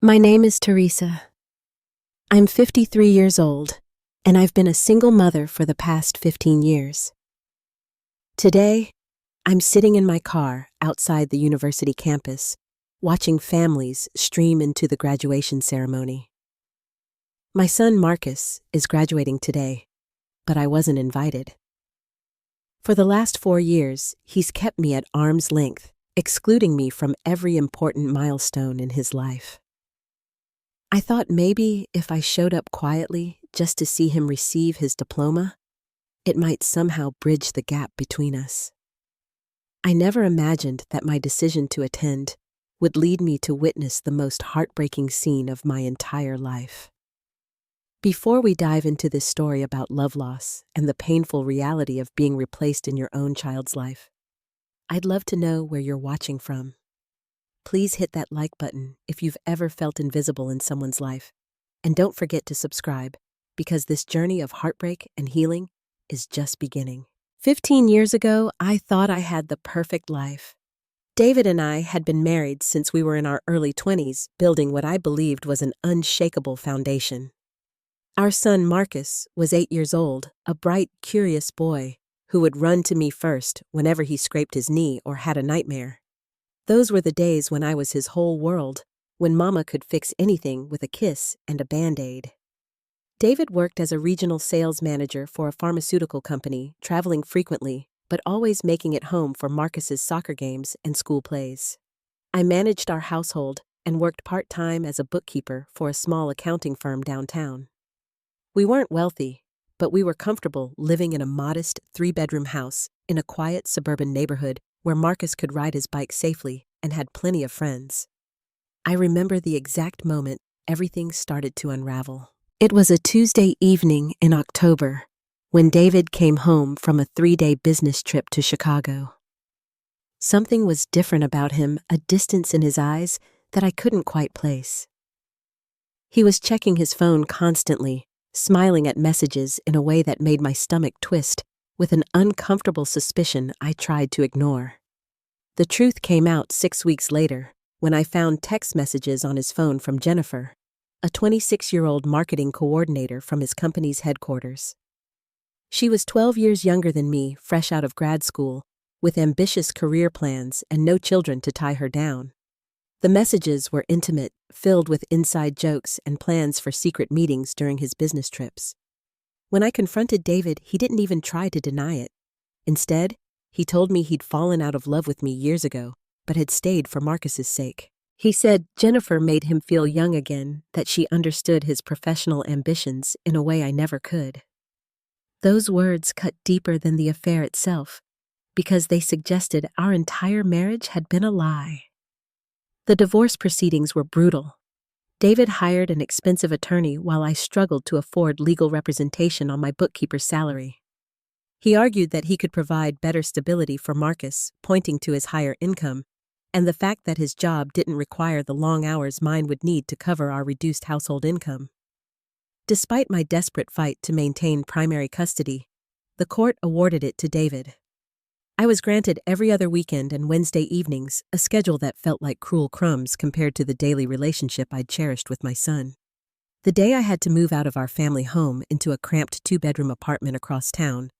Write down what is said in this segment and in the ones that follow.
My name is Teresa. I'm 53 years old, and I've been a single mother for the past 15 years. Today, I'm sitting in my car outside the university campus, watching families stream into the graduation ceremony. My son Marcus is graduating today, but I wasn't invited. For the last 4 years, he's kept me at arm's length, excluding me from every important milestone in his life. I thought maybe if I showed up quietly just to see him receive his diploma, it might somehow bridge the gap between us. I never imagined that my decision to attend would lead me to witness the most heartbreaking scene of my entire life. Before we dive into this story about love loss and the painful reality of being replaced in your own child's life, I'd love to know where you're watching from. Please hit that like button if you've ever felt invisible in someone's life. And don't forget to subscribe, because this journey of heartbreak and healing is just beginning. 15 years ago, I thought I had the perfect life. David and I had been married since we were in our early 20s, building what I believed was an unshakable foundation. Our son Marcus was 8 years old, a bright, curious boy who would run to me first whenever he scraped his knee or had a nightmare. Those were the days when I was his whole world, when Mama could fix anything with a kiss and a Band-Aid. David worked as a regional sales manager for a pharmaceutical company, traveling frequently, but always making it home for Marcus's soccer games and school plays. I managed our household and worked part-time as a bookkeeper for a small accounting firm downtown. We weren't wealthy, but we were comfortable living in a modest 3-bedroom house in a quiet suburban neighborhood where Marcus could ride his bike safely and had plenty of friends. I remember the exact moment everything started to unravel. It was a Tuesday evening in October when David came home from a 3-day business trip to Chicago. Something was different about him, a distance in his eyes that I couldn't quite place. He was checking his phone constantly, smiling at messages in a way that made my stomach twist with an uncomfortable suspicion I tried to ignore. The truth came out 6 weeks later when I found text messages on his phone from Jennifer, a 26-year-old marketing coordinator from his company's headquarters. She was 12 years younger than me, fresh out of grad school, with ambitious career plans and no children to tie her down. The messages were intimate, filled with inside jokes and plans for secret meetings during his business trips. When I confronted David, he didn't even try to deny it. Instead, he told me he'd fallen out of love with me years ago, but had stayed for Marcus's sake. He said Jennifer made him feel young again, that she understood his professional ambitions in a way I never could. Those words cut deeper than the affair itself, because they suggested our entire marriage had been a lie. The divorce proceedings were brutal. David hired an expensive attorney while I struggled to afford legal representation on my bookkeeper's salary. He argued that he could provide better stability for Marcus, pointing to his higher income, and the fact that his job didn't require the long hours mine would need to cover our reduced household income. Despite my desperate fight to maintain primary custody, the court awarded it to David. I was granted every other weekend and Wednesday evenings, a schedule that felt like cruel crumbs compared to the daily relationship I'd cherished with my son. The day I had to move out of our family home into a cramped 2-bedroom apartment across town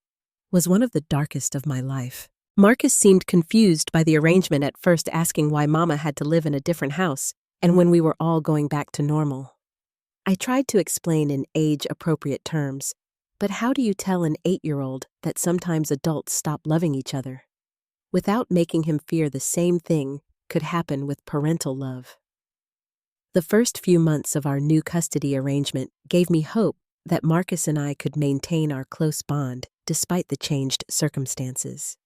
was one of the darkest of my life. Marcus seemed confused by the arrangement at first, asking why Mama had to live in a different house and when we were all going back to normal. I tried to explain in age-appropriate terms, but how do you tell an 8-year-old that sometimes adults stop loving each other, without making him fear the same thing could happen with parental love? The first few months of our new custody arrangement gave me hope that Marcus and I could maintain our close bond despite the changed circumstances.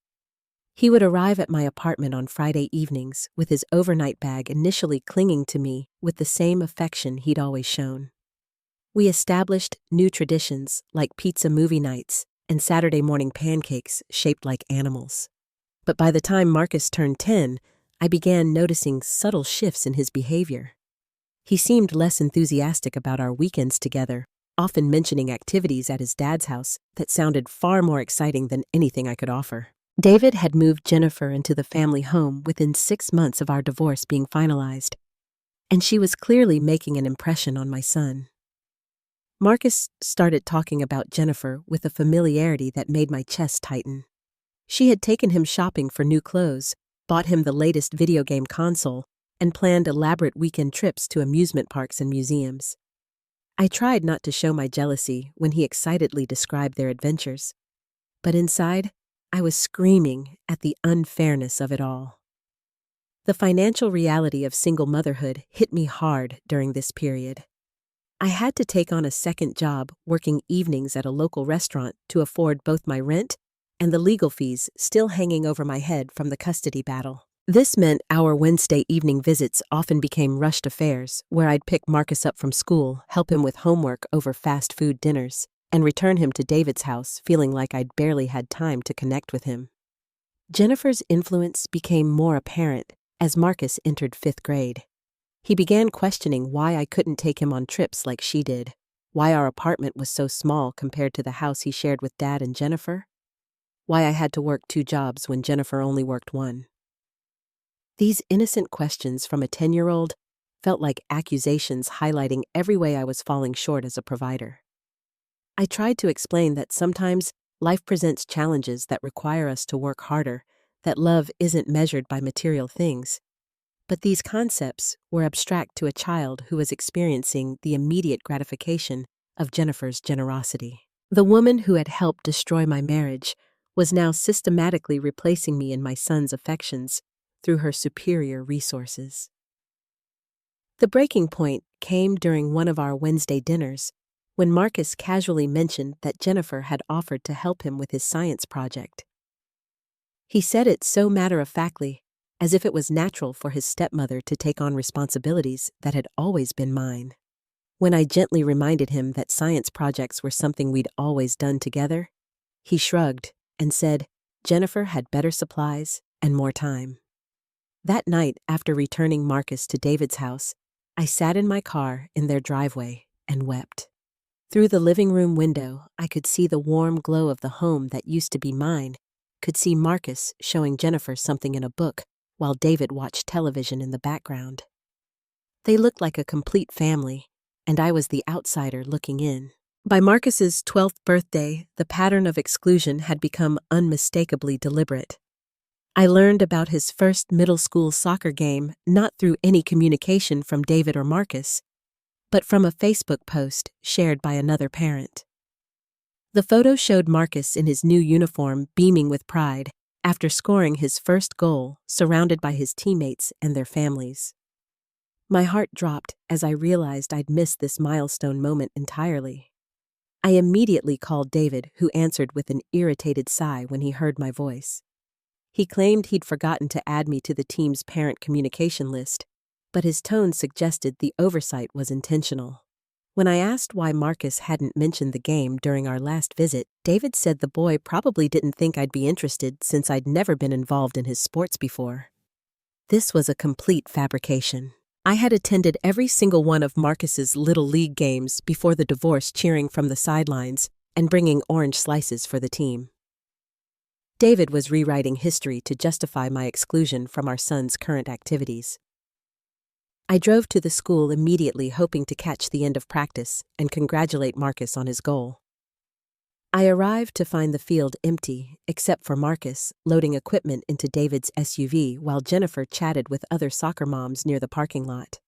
He would arrive at my apartment on Friday evenings with his overnight bag, initially clinging to me with the same affection he'd always shown. We established new traditions like pizza movie nights and Saturday morning pancakes shaped like animals. But by the time Marcus turned 10, I began noticing subtle shifts in his behavior. He seemed less enthusiastic about our weekends together, often mentioning activities at his dad's house that sounded far more exciting than anything I could offer. David had moved Jennifer into the family home within 6 months of our divorce being finalized. and she was clearly making an impression on my son. Marcus started talking about Jennifer with a familiarity that made my chest tighten. She had taken him shopping for new clothes, bought him the latest video game console, and planned elaborate weekend trips to amusement parks and museums. I tried not to show my jealousy when he excitedly described their adventures, but inside, I was screaming at the unfairness of it all. The financial reality of single motherhood hit me hard during this period. I had to take on a second job working evenings at a local restaurant to afford both my rent and the legal fees still hanging over my head from the custody battle. This meant our Wednesday evening visits often became rushed affairs, where I'd pick Marcus up from school, help him with homework over fast food dinners, and return him to David's house feeling like I'd barely had time to connect with him. Jennifer's influence became more apparent as Marcus entered 5th grade. He began questioning why I couldn't take him on trips like she did, why our apartment was so small compared to the house he shared with Dad and Jennifer, why I had to work 2 jobs when Jennifer only worked 1. These innocent questions from a 10-year-old felt like accusations highlighting every way I was falling short as a provider. I tried to explain that sometimes life presents challenges that require us to work harder, that love isn't measured by material things. But these concepts were abstract to a child who was experiencing the immediate gratification of Jennifer's generosity. The woman who had helped destroy my marriage was now systematically replacing me in my son's affections through her superior resources. The breaking point came during one of our Wednesday dinners, when Marcus casually mentioned that Jennifer had offered to help him with his science project. He said it so matter-of-factly, as if it was natural for his stepmother to take on responsibilities that had always been mine. When I gently reminded him that science projects were something we'd always done together, he shrugged and said Jennifer had better supplies and more time. That night, after returning Marcus to David's house, I sat in my car in their driveway and wept. Through the living room window, I could see the warm glow of the home that used to be mine, could see Marcus showing Jennifer something in a book while David watched television in the background. They looked like a complete family, and I was the outsider looking in. By Marcus's 12th birthday, the pattern of exclusion had become unmistakably deliberate. I learned about his first middle school soccer game not through any communication from David or Marcus, but from a Facebook post shared by another parent. The photo showed Marcus in his new uniform beaming with pride after scoring his first goal, surrounded by his teammates and their families. My heart dropped as I realized I'd missed this milestone moment entirely. I immediately called David, who answered with an irritated sigh when he heard my voice. He claimed he'd forgotten to add me to the team's parent communication list, but his tone suggested the oversight was intentional. When I asked why Marcus hadn't mentioned the game during our last visit, David said the boy probably didn't think I'd be interested since I'd never been involved in his sports before. This was a complete fabrication. I had attended every single one of Marcus's Little League games before the divorce, cheering from the sidelines and bringing orange slices for the team. David was rewriting history to justify my exclusion from our son's current activities. I drove to the school immediately, hoping to catch the end of practice and congratulate Marcus on his goal. I arrived to find the field empty, except for Marcus loading equipment into David's SUV while Jennifer chatted with other soccer moms near the parking lot.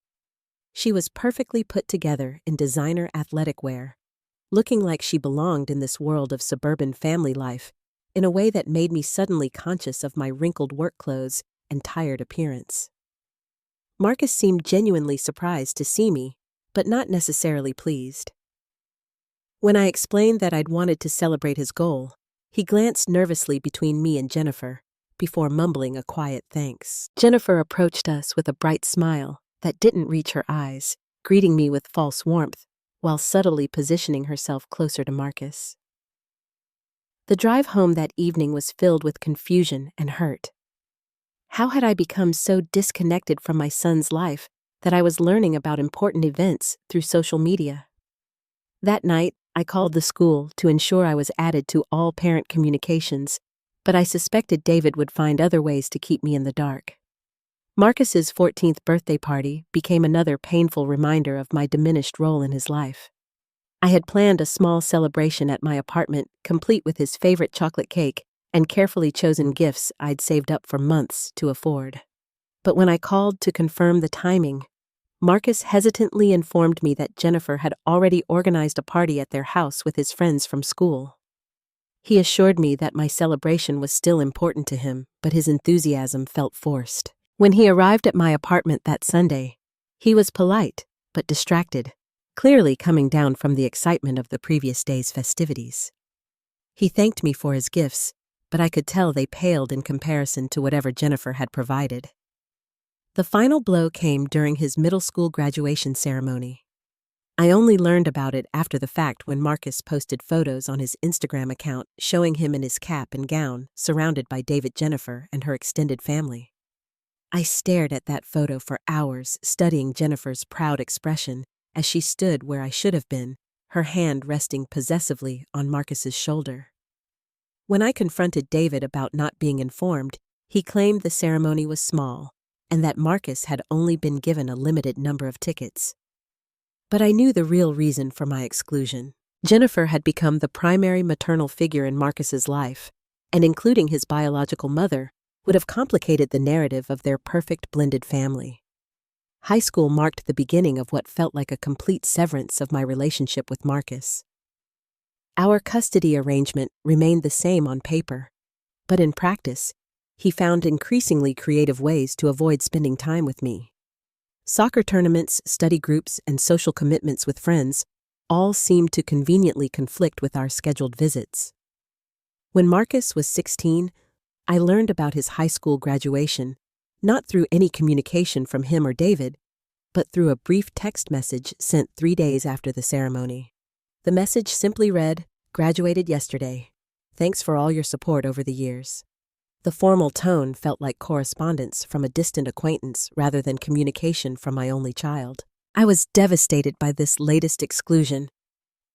She was perfectly put together in designer athletic wear, looking like she belonged in this world of suburban family life in a way that made me suddenly conscious of my wrinkled work clothes and tired appearance. Marcus seemed genuinely surprised to see me, but not necessarily pleased. When I explained that I'd wanted to celebrate his goal, he glanced nervously between me and Jennifer, before mumbling a quiet thanks. Jennifer approached us with a bright smile that didn't reach her eyes, greeting me with false warmth, while subtly positioning herself closer to Marcus. The drive home that evening was filled with confusion and hurt. How had I become so disconnected from my son's life that I was learning about important events through social media? That night, I called the school to ensure I was added to all parent communications, but I suspected David would find other ways to keep me in the dark. Marcus's 14th birthday party became another painful reminder of my diminished role in his life. I had planned a small celebration at my apartment, complete with his favorite chocolate cake and carefully chosen gifts I'd saved up for months to afford. But when I called to confirm the timing, Marcus hesitantly informed me that Jennifer had already organized a party at their house with his friends from school. He assured me that my celebration was still important to him, but his enthusiasm felt forced. When he arrived at my apartment that Sunday, he was polite, but distracted, clearly coming down from the excitement of the previous day's festivities. He thanked me for his gifts, but I could tell they paled in comparison to whatever Jennifer had provided. The final blow came during his middle school graduation ceremony. I only learned about it after the fact when Marcus posted photos on his Instagram account showing him in his cap and gown, surrounded by Jennifer and her extended family. I stared at that photo for hours, studying Jennifer's proud expression as she stood where I should have been, her hand resting possessively on Marcus's shoulder. When I confronted David about not being informed, he claimed the ceremony was small and that Marcus had only been given a limited number of tickets. But I knew the real reason for my exclusion. Jennifer had become the primary maternal figure in Marcus's life, and including his biological mother would have complicated the narrative of their perfect blended family. High school marked the beginning of what felt like a complete severance of my relationship with Marcus. Our custody arrangement remained the same on paper, but in practice, he found increasingly creative ways to avoid spending time with me. Soccer tournaments, study groups, and social commitments with friends all seemed to conveniently conflict with our scheduled visits. When Marcus was 16, I learned about his high school graduation, not through any communication from him or David, but through a brief text message sent 3 days after the ceremony. The message simply read, "Graduated yesterday. Thanks for all your support over the years." The formal tone felt like correspondence from a distant acquaintance rather than communication from my only child. I was devastated by this latest exclusion,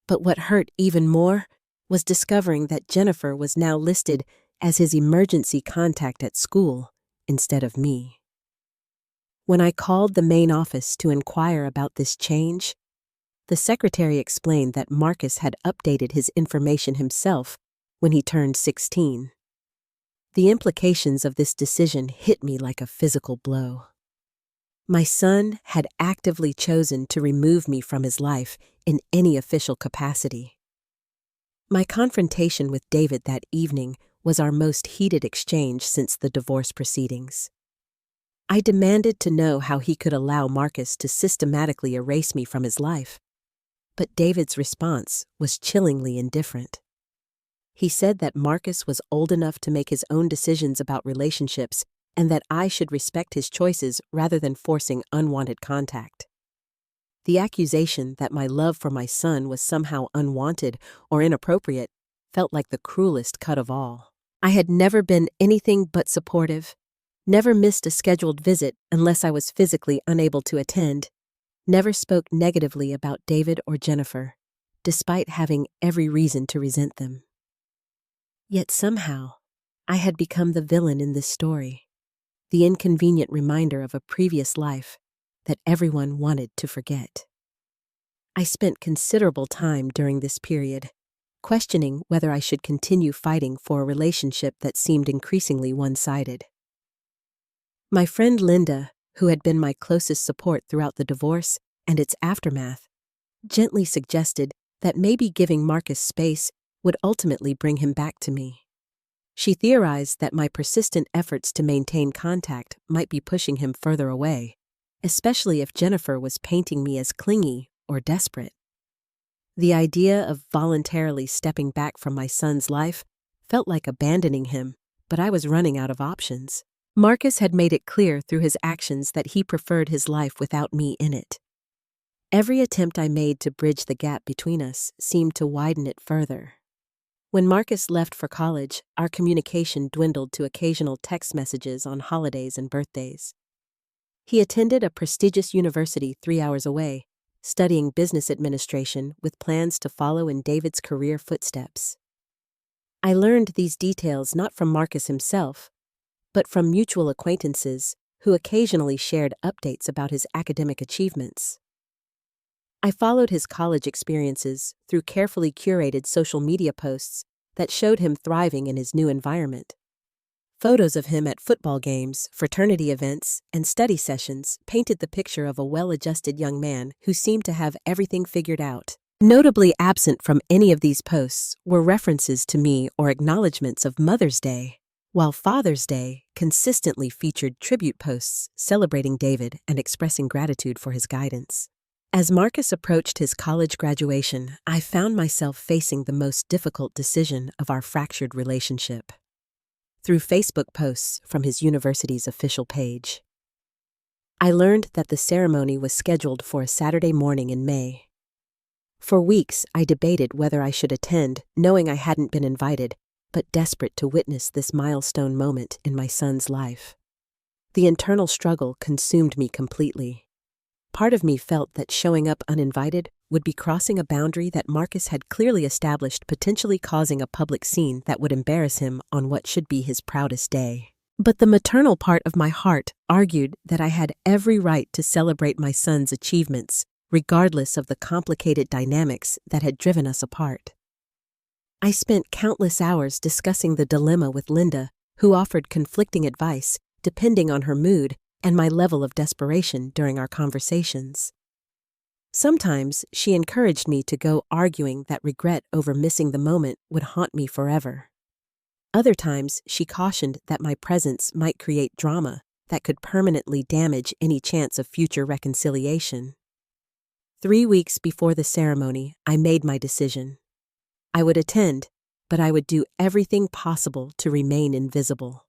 but what hurt even more was discovering that Jennifer was now listed as his emergency contact at school instead of me. When I called the main office to inquire about this change, the secretary explained that Marcus had updated his information himself when he turned 16. The implications of this decision hit me like a physical blow. My son had actively chosen to remove me from his life in any official capacity. My confrontation with David that evening was our most heated exchange since the divorce proceedings. I demanded to know how he could allow Marcus to systematically erase me from his life, but David's response was chillingly indifferent. He said that Marcus was old enough to make his own decisions about relationships and that I should respect his choices rather than forcing unwanted contact. The accusation that my love for my son was somehow unwanted or inappropriate felt like the cruelest cut of all. I had never been anything but supportive, never missed a scheduled visit unless I was physically unable to attend, never spoke negatively about David or Jennifer, despite having every reason to resent them. Yet somehow, I had become the villain in this story, the inconvenient reminder of a previous life that everyone wanted to forget. I spent considerable time during this period, questioning whether I should continue fighting for a relationship that seemed increasingly one-sided. My friend Linda, who had been my closest support throughout the divorce and its aftermath, gently suggested that maybe giving Marcus space would ultimately bring him back to me. She theorized that my persistent efforts to maintain contact might be pushing him further away, especially if Jennifer was painting me as clingy or desperate. The idea of voluntarily stepping back from my son's life felt like abandoning him, but I was running out of options. Marcus had made it clear through his actions that he preferred his life without me in it. Every attempt I made to bridge the gap between us seemed to widen it further. When Marcus left for college, our communication dwindled to occasional text messages on holidays and birthdays. He attended a prestigious university 3 hours away, studying business administration with plans to follow in David's career footsteps. I learned these details not from Marcus himself, but from mutual acquaintances who occasionally shared updates about his academic achievements. I followed his college experiences through carefully curated social media posts that showed him thriving in his new environment. Photos of him at football games, fraternity events, and study sessions painted the picture of a well-adjusted young man who seemed to have everything figured out. Notably absent from any of these posts were references to me or acknowledgments of Mother's Day, while Father's Day consistently featured tribute posts celebrating David and expressing gratitude for his guidance. As Marcus approached his college graduation, I found myself facing the most difficult decision of our fractured relationship. Through Facebook posts from his university's official page, I learned that the ceremony was scheduled for a Saturday morning in May. For weeks, I debated whether I should attend, knowing I hadn't been invited, but desperate to witness this milestone moment in my son's life. The internal struggle consumed me completely. Part of me felt that showing up uninvited would be crossing a boundary that Marcus had clearly established, potentially causing a public scene that would embarrass him on what should be his proudest day. But the maternal part of my heart argued that I had every right to celebrate my son's achievements, regardless of the complicated dynamics that had driven us apart. I spent countless hours discussing the dilemma with Linda, who offered conflicting advice depending on her mood and my level of desperation during our conversations. Sometimes she encouraged me to go, arguing that regret over missing the moment would haunt me forever. Other times she cautioned that my presence might create drama that could permanently damage any chance of future reconciliation. 3 weeks before the ceremony, I made my decision. I would attend, but I would do everything possible to remain invisible.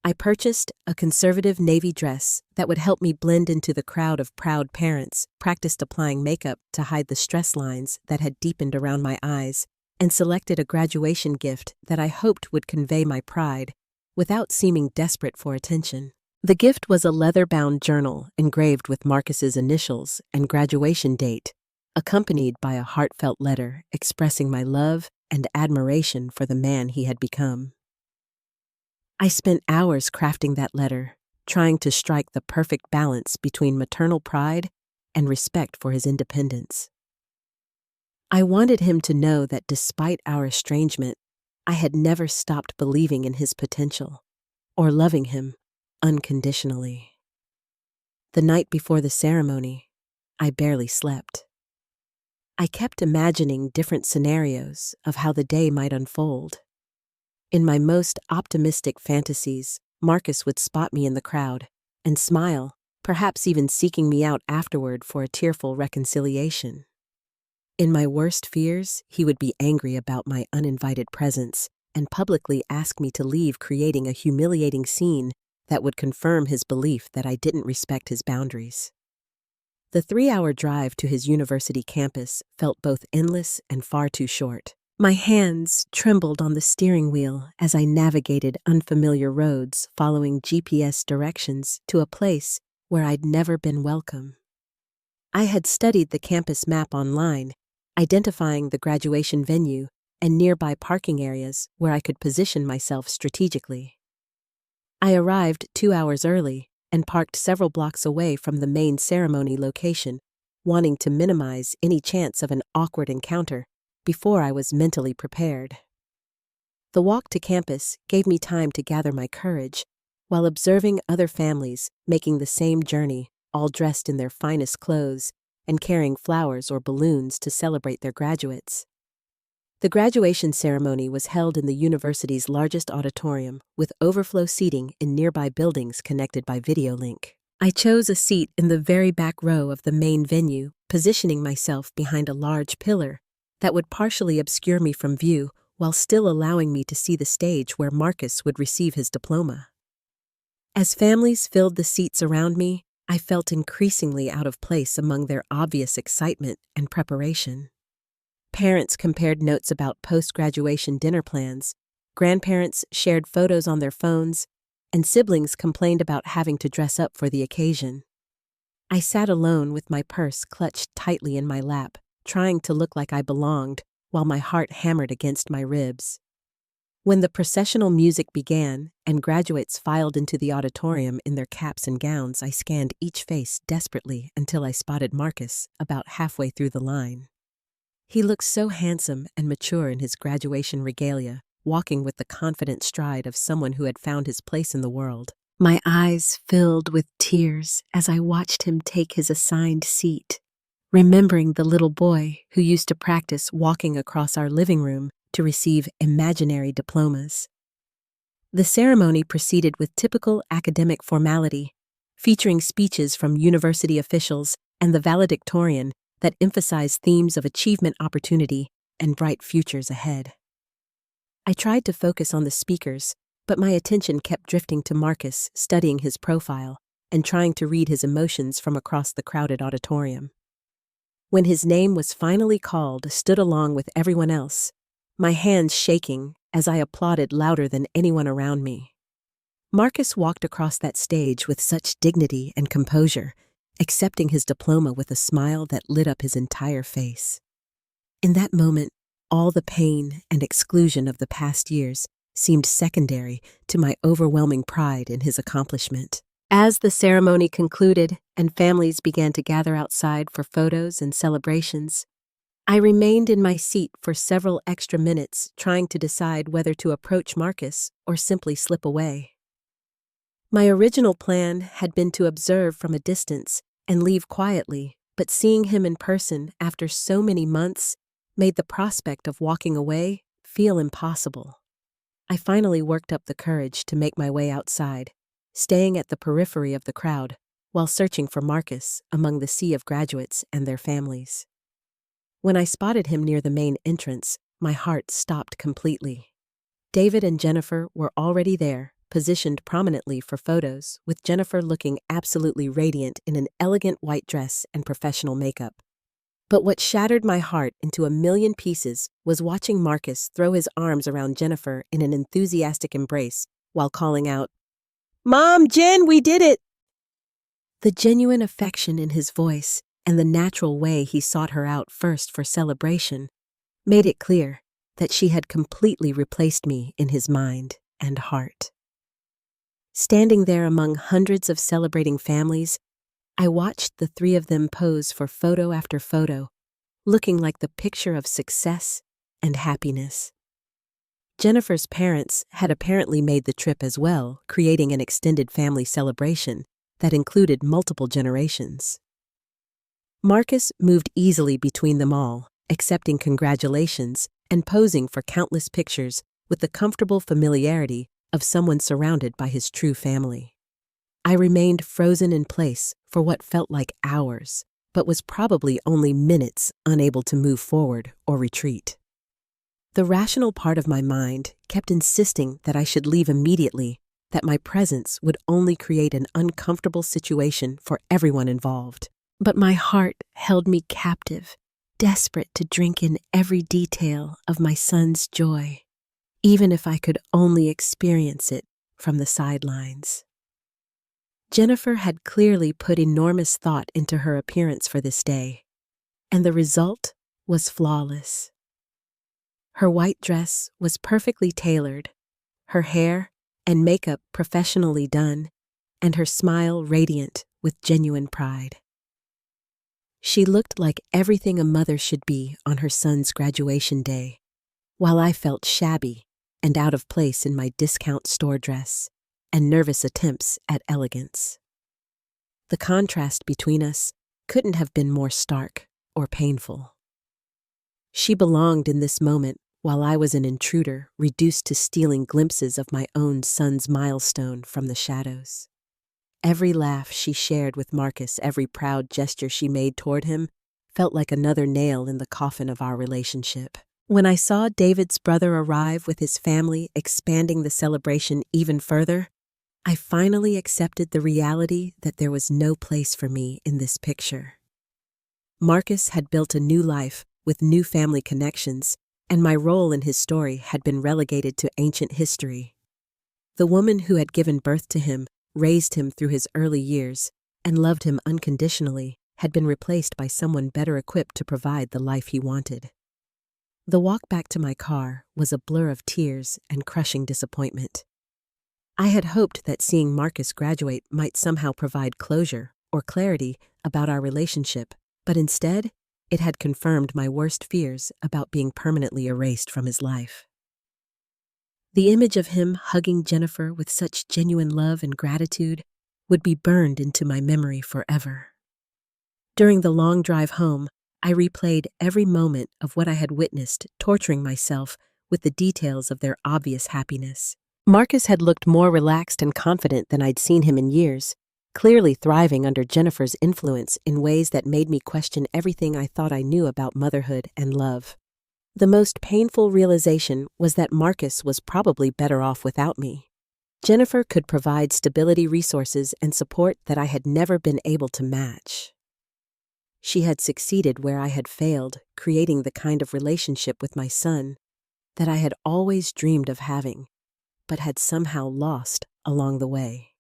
I purchased a conservative navy dress that would help me blend into the crowd of proud parents, practiced applying makeup to hide the stress lines that had deepened around my eyes, and selected a graduation gift that I hoped would convey my pride without seeming desperate for attention. The gift was a leather-bound journal engraved with Marcus's initials and graduation date, accompanied by a heartfelt letter expressing my love and admiration for the man he had become. I spent hours crafting that letter, trying to strike the perfect balance between maternal pride and respect for his independence. I wanted him to know that despite our estrangement, I had never stopped believing in his potential or loving him unconditionally. The night before the ceremony, I barely slept. I kept imagining different scenarios of how the day might unfold. In my most optimistic fantasies, Marcus would spot me in the crowd and smile, perhaps even seeking me out afterward for a tearful reconciliation. In my worst fears, he would be angry about my uninvited presence and publicly ask me to leave, creating a humiliating scene that would confirm his belief that I didn't respect his boundaries. The 3-hour drive to his university campus felt both endless and far too short. My hands trembled on the steering wheel as I navigated unfamiliar roads, following GPS directions to a place where I'd never been welcome. I had studied the campus map online, identifying the graduation venue and nearby parking areas where I could position myself strategically. I arrived 2 hours early and parked several blocks away from the main ceremony location, wanting to minimize any chance of an awkward encounter before I was mentally prepared. The walk to campus gave me time to gather my courage while observing other families making the same journey, all dressed in their finest clothes and carrying flowers or balloons to celebrate their graduates. The graduation ceremony was held in the university's largest auditorium, with overflow seating in nearby buildings connected by video link. I chose a seat in the very back row of the main venue, positioning myself behind a large pillar that would partially obscure me from view while still allowing me to see the stage where Marcus would receive his diploma. As families filled the seats around me, I felt increasingly out of place among their obvious excitement and preparation. Parents compared notes about post-graduation dinner plans, grandparents shared photos on their phones, and siblings complained about having to dress up for the occasion. I sat alone with my purse clutched tightly in my lap, trying to look like I belonged, while my heart hammered against my ribs. When the processional music began and graduates filed into the auditorium in their caps and gowns, I scanned each face desperately until I spotted Marcus about halfway through the line. He looked so handsome and mature in his graduation regalia, walking with the confident stride of someone who had found his place in the world. My eyes filled with tears as I watched him take his assigned seat, remembering the little boy who used to practice walking across our living room to receive imaginary diplomas. The ceremony proceeded with typical academic formality, featuring speeches from university officials and the valedictorian that emphasized themes of achievement, opportunity, and bright futures ahead. I tried to focus on the speakers, but my attention kept drifting to Marcus, studying his profile and trying to read his emotions from across the crowded auditorium. When his name was finally called, I stood along with everyone else, my hands shaking as I applauded louder than anyone around me. Marcus walked across that stage with such dignity and composure, accepting his diploma with a smile that lit up his entire face. In that moment, all the pain and exclusion of the past years seemed secondary to my overwhelming pride in his accomplishment. As the ceremony concluded and families began to gather outside for photos and celebrations, I remained in my seat for several extra minutes trying to decide whether to approach Marcus or simply slip away. My original plan had been to observe from a distance and leave quietly, but seeing him in person after so many months made the prospect of walking away feel impossible. I finally worked up the courage to make my way outside, staying at the periphery of the crowd while searching for Marcus among the sea of graduates and their families. When I spotted him near the main entrance, my heart stopped completely. David and Jennifer were already there, positioned prominently for photos, with Jennifer looking absolutely radiant in an elegant white dress and professional makeup. But what shattered my heart into a million pieces was watching Marcus throw his arms around Jennifer in an enthusiastic embrace while calling out, "Mom, Jen, we did it!" The genuine affection in his voice and the natural way he sought her out first for celebration made it clear that she had completely replaced me in his mind and heart. Standing there among hundreds of celebrating families, I watched the three of them pose for photo after photo, looking like the picture of success and happiness. Jennifer's parents had apparently made the trip as well, creating an extended family celebration that included multiple generations. Marcus moved easily between them all, accepting congratulations and posing for countless pictures with the comfortable familiarity of someone surrounded by his true family. I remained frozen in place for what felt like hours, but was probably only minutes unable to move forward or retreat. The rational part of my mind kept insisting that I should leave immediately, that my presence would only create an uncomfortable situation for everyone involved. But my heart held me captive, desperate to drink in every detail of my son's joy, even if I could only experience it from the sidelines. Jennifer had clearly put enormous thought into her appearance for this day, and the result was flawless. Her white dress was perfectly tailored, her hair and makeup professionally done, and her smile radiant with genuine pride. She looked like everything a mother should be on her son's graduation day, while I felt shabby and out of place in my discount store dress and nervous attempts at elegance. The contrast between us couldn't have been more stark or painful. She belonged in this moment while I was an intruder reduced to stealing glimpses of my own son's milestone from the shadows. Every laugh she shared with Marcus, every proud gesture she made toward him, felt like another nail in the coffin of our relationship. When I saw David's brother arrive with his family, expanding the celebration even further, I finally accepted the reality that there was no place for me in this picture. Marcus had built a new life with new family connections, and my role in his story had been relegated to ancient history. The woman who had given birth to him, raised him through his early years, and loved him unconditionally, had been replaced by someone better equipped to provide the life he wanted. The walk back to my car was a blur of tears and crushing disappointment. I had hoped that seeing Marcus graduate might somehow provide closure or clarity about our relationship, but instead, it had confirmed my worst fears about being permanently erased from his life. The image of him hugging Jennifer with such genuine love and gratitude would be burned into my memory forever. During the long drive home, I replayed every moment of what I had witnessed, torturing myself with the details of their obvious happiness. Marcus had looked more relaxed and confident than I'd seen him in years, clearly thriving under Jennifer's influence in ways that made me question everything I thought I knew about motherhood and love. The most painful realization was that Marcus was probably better off without me. Jennifer could provide stability, resources, and support that I had never been able to match. She had succeeded where I had failed, creating the kind of relationship with my son that I had always dreamed of having, but had somehow lost along the way.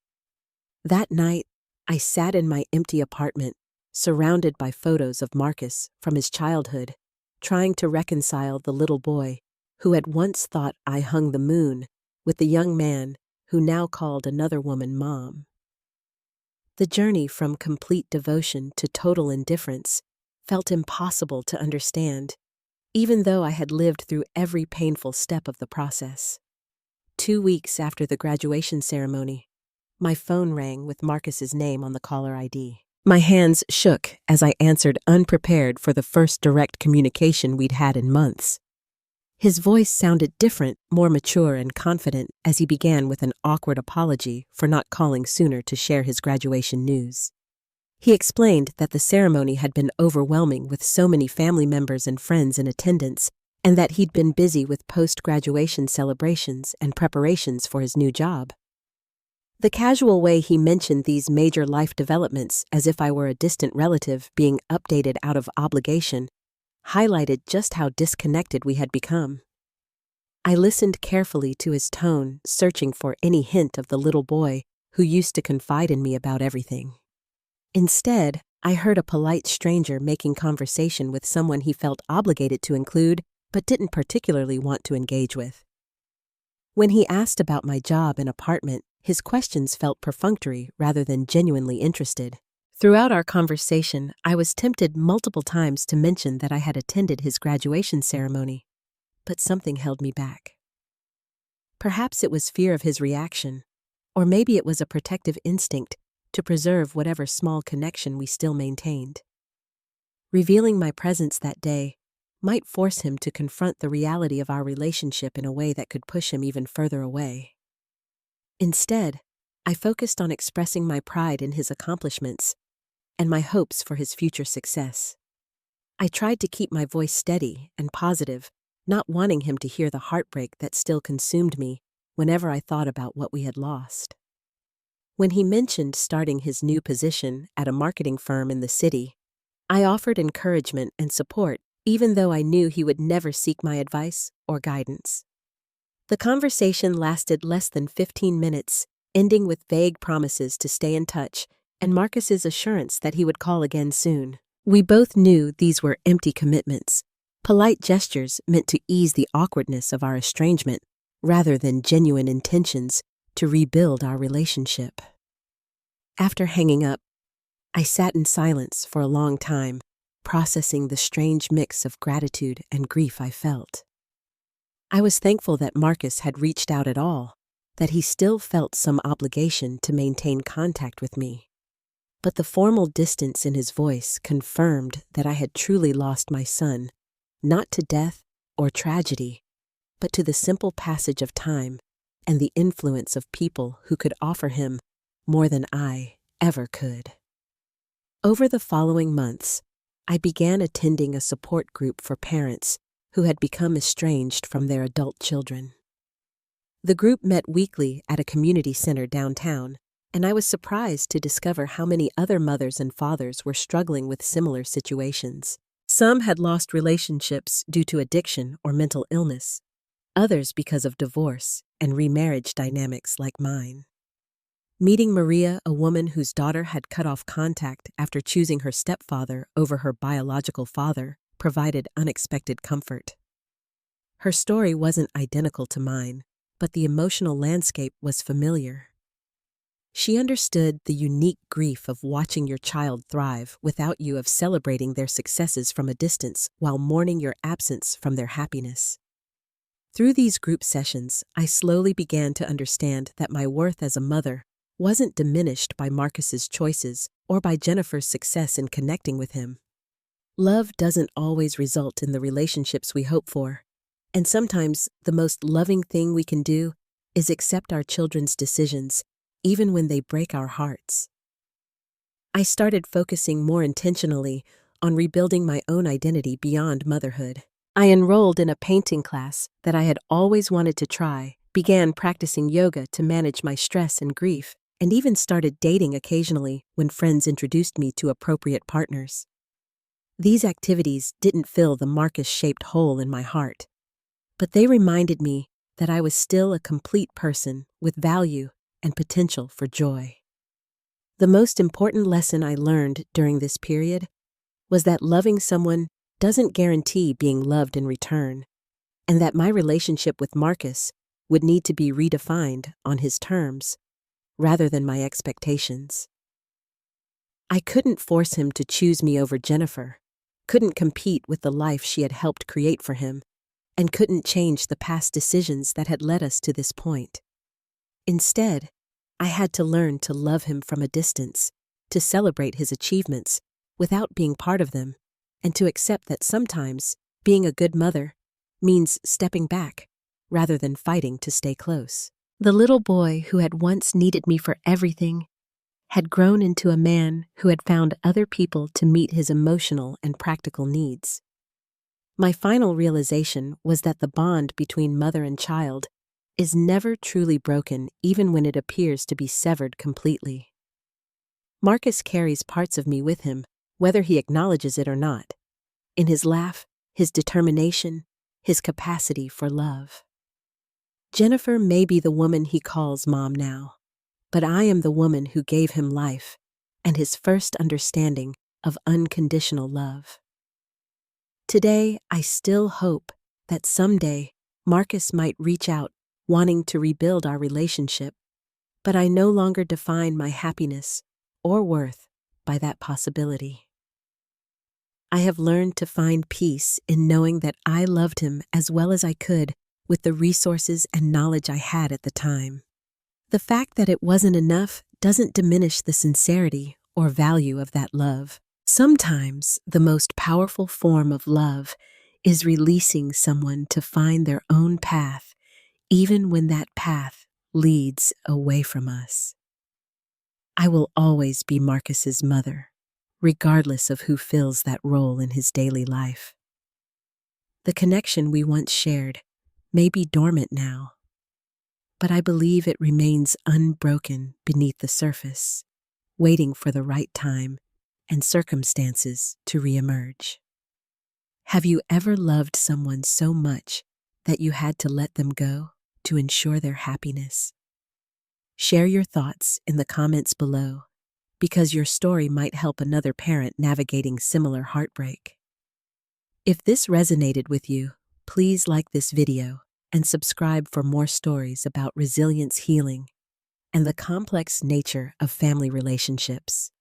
That night, I sat in my empty apartment, surrounded by photos of Marcus from his childhood, trying to reconcile the little boy who had once thought I hung the moon with the young man who now called another woman mom. The journey from complete devotion to total indifference felt impossible to understand, even though I had lived through every painful step of the process. 2 weeks after the graduation ceremony, my phone rang with Marcus's name on the caller ID. My hands shook as I answered, unprepared for the first direct communication we'd had in months. His voice sounded different, more mature and confident, as he began with an awkward apology for not calling sooner to share his graduation news. He explained that the ceremony had been overwhelming with so many family members and friends in attendance, and that he'd been busy with post-graduation celebrations and preparations for his new job. The casual way he mentioned these major life developments as if I were a distant relative being updated out of obligation highlighted just how disconnected we had become. I listened carefully to his tone, searching for any hint of the little boy who used to confide in me about everything. Instead, I heard a polite stranger making conversation with someone he felt obligated to include but didn't particularly want to engage with. When he asked about my job and apartment, his questions felt perfunctory rather than genuinely interested. Throughout our conversation, I was tempted multiple times to mention that I had attended his graduation ceremony, but something held me back. Perhaps it was fear of his reaction, or maybe it was a protective instinct to preserve whatever small connection we still maintained. Revealing my presence that day might force him to confront the reality of our relationship in a way that could push him even further away. Instead, I focused on expressing my pride in his accomplishments and my hopes for his future success. I tried to keep my voice steady and positive, not wanting him to hear the heartbreak that still consumed me whenever I thought about what we had lost. When he mentioned starting his new position at a marketing firm in the city, I offered encouragement and support, even though I knew he would never seek my advice or guidance. The conversation lasted less than 15 minutes, ending with vague promises to stay in touch and Marcus's assurance that he would call again soon. We both knew these were empty commitments, polite gestures meant to ease the awkwardness of our estrangement, rather than genuine intentions to rebuild our relationship. After hanging up, I sat in silence for a long time, processing the strange mix of gratitude and grief I felt. I was thankful that Marcus had reached out at all, that he still felt some obligation to maintain contact with me. But the formal distance in his voice confirmed that I had truly lost my son, not to death or tragedy, but to the simple passage of time and the influence of people who could offer him more than I ever could. Over the following months, I began attending a support group for parents who had become estranged from their adult children. The group met weekly at a community center downtown, and I was surprised to discover how many other mothers and fathers were struggling with similar situations. Some had lost relationships due to addiction or mental illness, others because of divorce and remarriage dynamics like mine. Meeting Maria, a woman whose daughter had cut off contact after choosing her stepfather over her biological father, provided unexpected comfort. Her story wasn't identical to mine, but the emotional landscape was familiar. She understood the unique grief of watching your child thrive without you, of celebrating their successes from a distance while mourning your absence from their happiness. Through these group sessions, I slowly began to understand that my worth as a mother wasn't diminished by Marcus's choices or by Jennifer's success in connecting with him. Love doesn't always result in the relationships we hope for, and sometimes the most loving thing we can do is accept our children's decisions, even when they break our hearts. I started focusing more intentionally on rebuilding my own identity beyond motherhood. I enrolled in a painting class that I had always wanted to try, began practicing yoga to manage my stress and grief, and even started dating occasionally when friends introduced me to appropriate partners. These activities didn't fill the Marcus-shaped hole in my heart, but they reminded me that I was still a complete person with value and potential for joy. The most important lesson I learned during this period was that loving someone doesn't guarantee being loved in return, and that my relationship with Marcus would need to be redefined on his terms, rather than my expectations. I couldn't force him to choose me over Jennifer, couldn't compete with the life she had helped create for him, and couldn't change the past decisions that had led us to this point. Instead, I had to learn to love him from a distance, to celebrate his achievements without being part of them, and to accept that sometimes being a good mother means stepping back rather than fighting to stay close. The little boy who had once needed me for everything had grown into a man who had found other people to meet his emotional and practical needs. My final realization was that the bond between mother and child is never truly broken, even when it appears to be severed completely. Marcus carries parts of me with him, whether he acknowledges it or not, in his laugh, his determination, his capacity for love. Jennifer may be the woman he calls mom now, but I am the woman who gave him life and his first understanding of unconditional love. Today, I still hope that someday Marcus might reach out, wanting to rebuild our relationship, but I no longer define my happiness or worth by that possibility. I have learned to find peace in knowing that I loved him as well as I could with the resources and knowledge I had at the time. The fact that it wasn't enough doesn't diminish the sincerity or value of that love. Sometimes the most powerful form of love is releasing someone to find their own path, even when that path leads away from us. I will always be Marcus's mother, regardless of who fills that role in his daily life. The connection we once shared may be dormant now, but I believe it remains unbroken beneath the surface, waiting for the right time and circumstances to reemerge. Have you ever loved someone so much that you had to let them go to ensure their happiness? Share your thoughts in the comments below, because your story might help another parent navigating similar heartbreak. If this resonated with you, please like this video and subscribe for more stories about resilience, healing, and the complex nature of family relationships.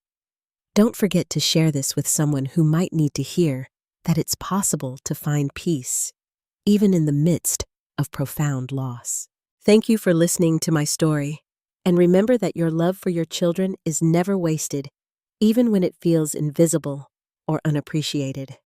Don't forget to share this with someone who might need to hear that it's possible to find peace, even in the midst of profound loss. Thank you for listening to my story, and remember that your love for your children is never wasted, even when it feels invisible or unappreciated.